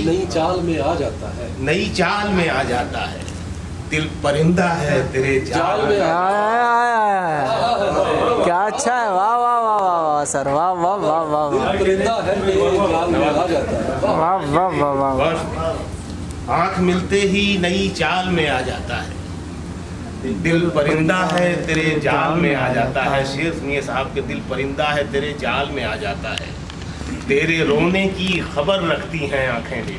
नई चाल में आ जाता है, नई चाल में आ जाता है। दिल परिंदा है तेरे जाल में। क्या अच्छा है, वाह वाह वाह वाह वाह सर, वाह वाह वाह वाह। दिल परिंदा है तेरे जाल में आ जाता है, वाह वाह वाह वाह। आँख मिलते ही नई चाल में आ जाता है। दिल परिंदा है तेरे जाल में आ जाता है। शेर सुनिए साहब के, दिल परिंदा है तेरे जाल में आ जाता है। तेरे रोने की खबर रखती हैं आंखें मेरी।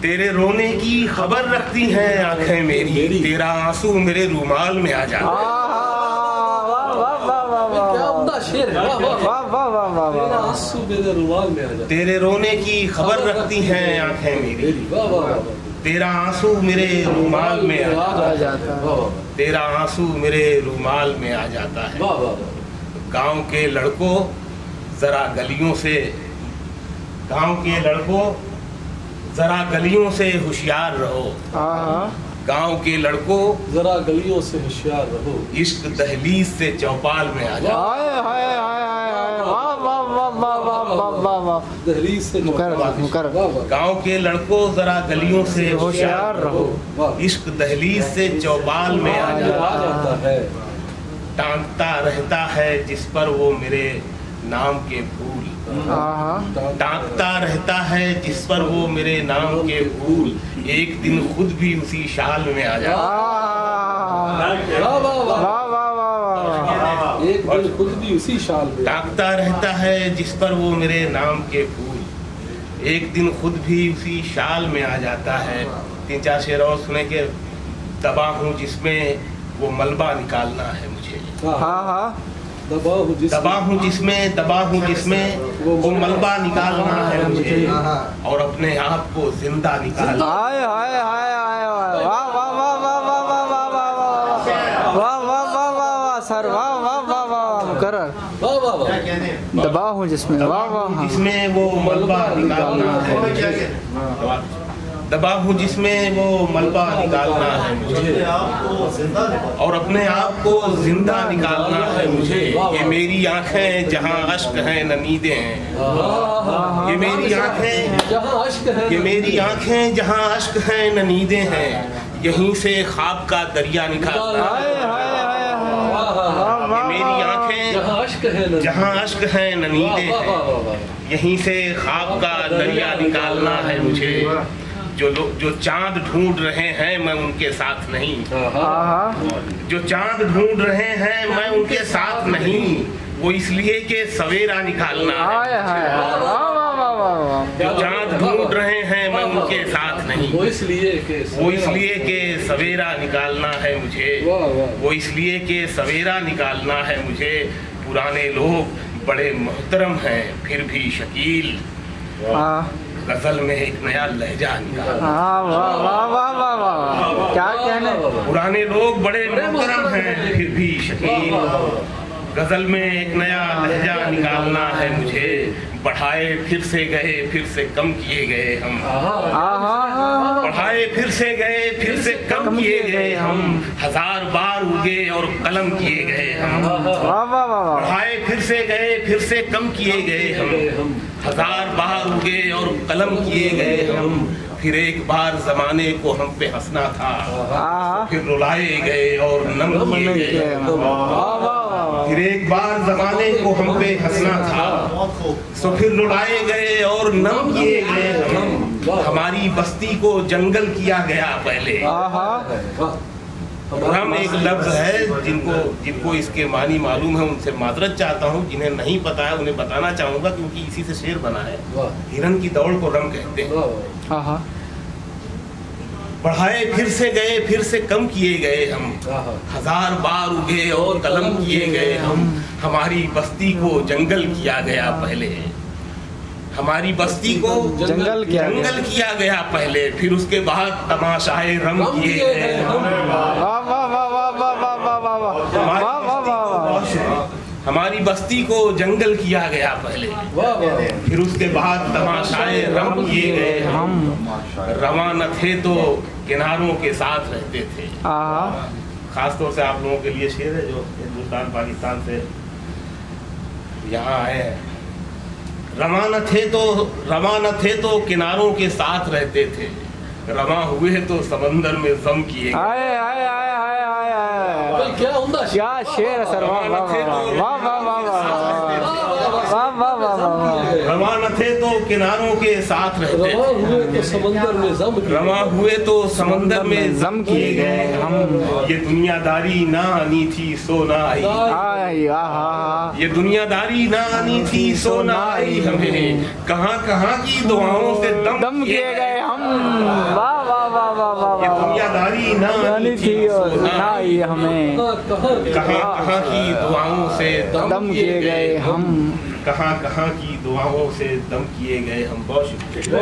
तेरे रोने की खबर रखती हैं आंखें मेरी। तेरा आंसू मेरे रूमाल में आ जाता है। क्या उम्दा शेर है, वाह वाह वाह वाह वाह वाह तेरा वाह। आंसू मेरे रुमाल में आ जाता है। तेरे रोने की खबर रखती हैं आंखें मेरी। वाह वाह वाह। तेरा आंसू मेरे रूमाल में आ आ जाता है, वाह वाह तेरा आंसू मेरे रूमाल में आ जाता है। वाह वाह। गांव के लड़कों जरा गलियों से, गांव के लड़कों जरा गलियों से होशियार रहो। गांव के लड़कों जरा गलियों से होशियार रहो। इश्क दहलीज से चौपाल में आ जाओ। हाय हाय हाय हाय, वाह वाह वाह वाह वाह वाह वाह वाह। दहलीज से मुकर गांव के लड़कों जरा गलियों से होशियार रहो। इश्क दहलीज से चौपाल में आ जाता है। टांगता रहता है जिस पर वो मेरे नाम के फूल। टांगता रहता है जिस पर वो मेरे नाम के फूल। एक दिन खुद भी उसी शाल में आ जाए। एक दिन खुद भी उसी शाल में। टांगता रहता है जिस पर वो मेरे नाम के फूल। एक दिन खुद भी उसी शाल में आ जाता है। 3-4 शेर और सुने के। दबा हूँ जिसमें वो मलबा निकालना है मुझे। दबा हूँ जिसमें वो मलबा निकालना है मुझे। और अपने आप को जिंदा निकालना। हाय हाय हाय हाय, वाह वाह वाह वाह वाह वाह वाह वाह वाह वाह वाह वाह सर, वाह वाह वाह वाह। मुकर्रर, वाह वाह वाह। दबा हूँ जिसमें, वाह वाह। जिसमें वो मलबा निकालना है मुझे। दबा हूँ जिसमें वो मलबा निकालना है मुझे। और अपने आप को जिंदा निकालना है मुझे। ये मेरी आंखें जहाँ अश्क हैं न नींदें हैं। ये मेरी आंखें जहाँ अश्क है, ये मेरी आंखें जहाँ अश्क हैं न नींदें हैं। यहीं से ख्वाब का दरिया निकालना है। ये मेरी आंखें जहाँ अश्क हैं न नींदें हैं। यहीं से ख्वाब का दरिया निकालना है मुझे। जो चांद ढूंढ रहे हैं मैं उनके साथ नहीं। जो चांद ढूंढ रहे हैं मैं उनके साथ नहीं। वो इसलिए कि सवेरा निकालना है। जो चांद ढूंढ रहे हैं मैं उनके साथ नहीं। वो इसलिए कि सवेरा निकालना है मुझे। वो इसलिए कि सवेरा निकालना है मुझे। पुराने लोग बड़े मोहतरम हैं फिर भी शकील। गजल में एक नया लहजा निकाला। क्या कहने। पुराने लोग बड़े मोहतरम हैं फिर भी शकील। गजल में एक नया लहजा निकालना है मुझे। बढ़ाए फिर से गए फिर से कम किए गए हम। बढ़ाए फिर से गए फिर से कम किए गए हम। 1000 बार उगे और कलम किए गए हम। बढ़ाए फिर से गए फिर से कम किए गए हम। 1000 बार उगे और कलम किए गए हम। फिर एक बार जमाने को हम पे हंसना था। फिर रुलाए गए और नम किए गए। फिर एक बार जमाने को हम पे हंसना था। तो फिर रुलाए गए और नम किए गए हम। हमारी बस्ती को जंगल किया गया पहले। रम एक लफ्ज है। जिनको इसके मानी मालूम है उनसे माजरत चाहता हूँ। जिन्हें नहीं पता है उन्हें बताना चाहूंगा क्योंकि इसी से शेर बना है। हिरन की दौड़ को रम कहते हैं। बढ़ाए फिर से गए फिर से कम किए गए हम। 1000 बार उगे और कलम किए गए हम। हमारी बस्ती को जंगल किया गया पहले। हमारी बस्ती को जंगल किया गया पहले। फिर उसके बाद तमाशाए रम किए गए हम। हमारी बस्ती को जंगल किया गया पहले। फिर उसके बाद तमाशाए रम किए गए हम। रवा न थे तो किनारों के साथ रहते थे। खास तौर से आप लोगों के लिए शेर है जो हिंदुस्तान पाकिस्तान से यहाँ आए हैं। रवा न थे तो किनारों के साथ रहते थे, रवा हुए तो समंदर में जम किए। आए आए आए आए आए आए क्या उम्दा क्या शेर है सर, वाह वाह वाह वाह वाह वाह वाह वाह वाह। रवा न थे तो किनारों के साथ रहते रवा थे, हुए तो समंदर में जम किए। रवा हुए तो समंदर में जम किए गए हम। ये दुनियादारी ना आनी थी सो ना आई, आई आहा ये दुनियादारी ना आनी थी सो ना आई हमें, कहाँ कहाँ की दुआओं से दम किए गए हम। वाह वाह वाह वाह वाह ये वाह। दुनियादारी ना आनी थी और ना आई हमें, कहाँ कहाँ की दुआओं से दम किए गए हम। कहाँ कहाँ की दुआओं से दम किए गए हम। बहुत शुक्रिया।